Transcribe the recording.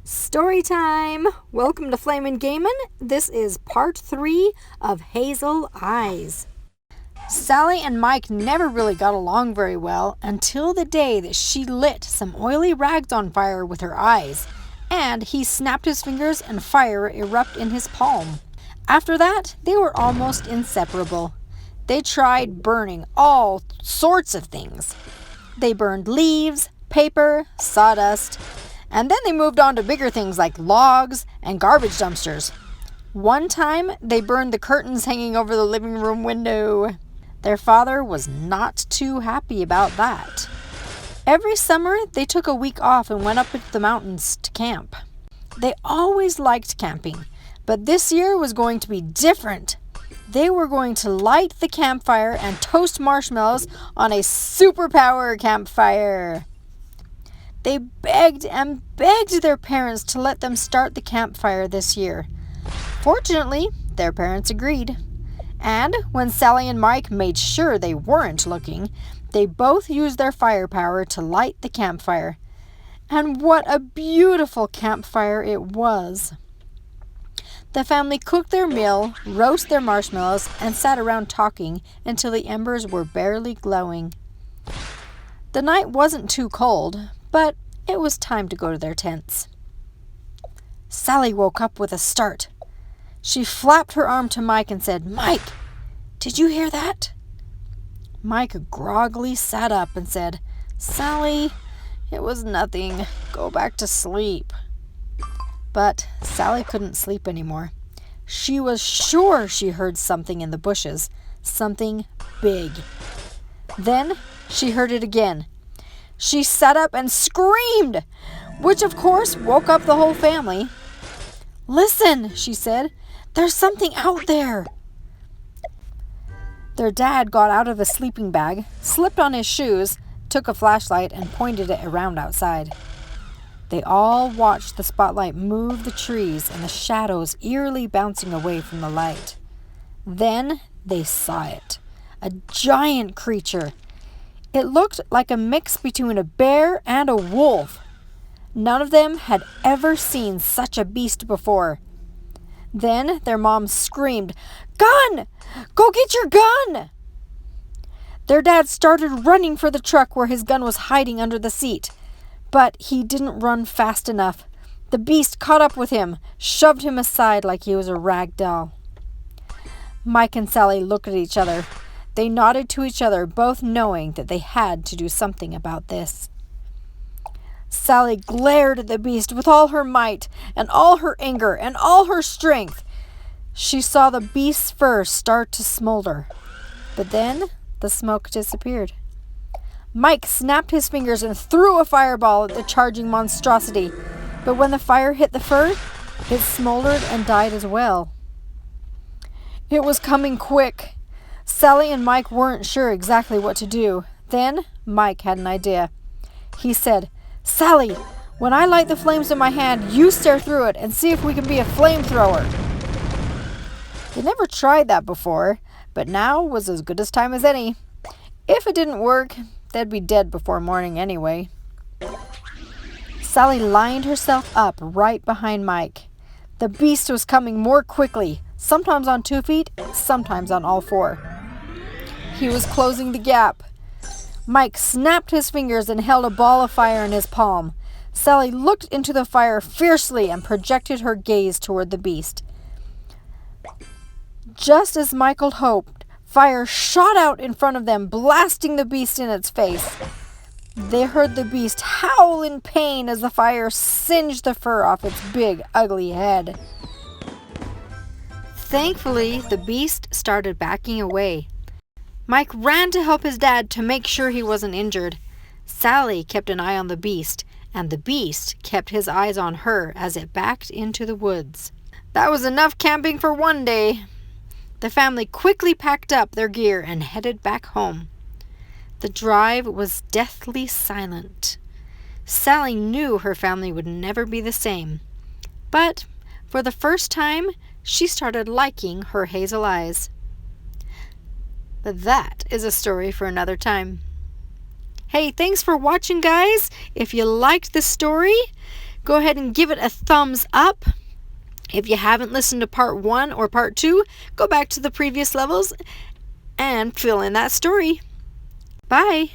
Story time! Welcome to flaminggaming. This is part 3 of Hazel Eyes. Sally and Mike never really got along very well until the day that she lit some oily rags on fire with her eyes, and he snapped his fingers and fire erupted in his palm. After that, they were almost inseparable. They tried burning all sorts of things. They burned leaves, paper, sawdust, and then they moved on to bigger things like logs and garbage dumpsters. One time, they burned the curtains hanging over the living room window. Their father was not too happy about that. Every summer, they took a week off and went up into the mountains to camp. They always liked camping, but this year was going to be different. They were going to light the campfire and toast marshmallows on a superpower campfire. They begged and begged their parents to let them start the campfire this year. Fortunately, their parents agreed. And when Sally and Mike made sure they weren't looking, they both used their firepower to light the campfire. And what a beautiful campfire it was! The family cooked their meal, roasted their marshmallows, and sat around talking until the embers were barely glowing. The night wasn't too cold, but it was time to go to their tents. Sally woke up with a start. She flapped her arm to Mike and said, "Mike, did you hear that?" Mike groggily sat up and said, "Sally, it was nothing. Go back to sleep." But Sally couldn't sleep anymore. She was sure she heard something in the bushes, something big. Then she heard it again. She sat up and screamed, which of course woke up the whole family. "Listen," she said, "there's something out there." Their dad got out of his sleeping bag, slipped on his shoes, took a flashlight, and pointed it around outside. They all watched the spotlight move the trees and the shadows eerily bouncing away from the light. Then they saw it, a giant creature. It looked like a mix between a bear and a wolf. None of them had ever seen such a beast before. Then their mom screamed, "Gun! Go get your gun!" Their dad started running for the truck where his gun was hiding under the seat. But he didn't run fast enough. The beast caught up with him, shoved him aside like he was a rag doll. Mike and Sally looked at each other. They nodded to each other, both knowing that they had to do something about this. Sally glared at the beast with all her might and all her anger and all her strength. She saw the beast's fur start to smolder, but then the smoke disappeared. Mike snapped his fingers and threw a fireball at the charging monstrosity, but when the fire hit the fur, it smoldered and died as well. It was coming quick. Sally and Mike weren't sure exactly what to do. Then Mike had an idea. He said, "Sally, when I light the flames in my hand, you stare through it and see if we can be a flamethrower." They never tried that before, but now was as good a time as any. If it didn't work, they'd be dead before morning anyway. Sally lined herself up right behind Mike. The beast was coming more quickly, sometimes on 2 feet, sometimes on all 4. He was closing the gap. Mike snapped his fingers and held a ball of fire in his palm. Sally looked into the fire fiercely and projected her gaze toward the beast. Just as Michael hoped, fire shot out in front of them, blasting the beast in its face. They heard the beast howl in pain as the fire singed the fur off its big, ugly head. Thankfully, the beast started backing away. Mike ran to help his dad to make sure he wasn't injured. Sally kept an eye on the beast, and the beast kept his eyes on her as it backed into the woods. That was enough camping for one day. The family quickly packed up their gear and headed back home. The drive was deathly silent. Sally knew her family would never be the same. But for the first time, she started liking her hazel eyes. But that is a story for another time. Hey, thanks for watching, guys. If you liked this story, go ahead and give it a thumbs up. If you haven't listened to part 1 or part 2, go back to the previous levels and fill in that story. Bye!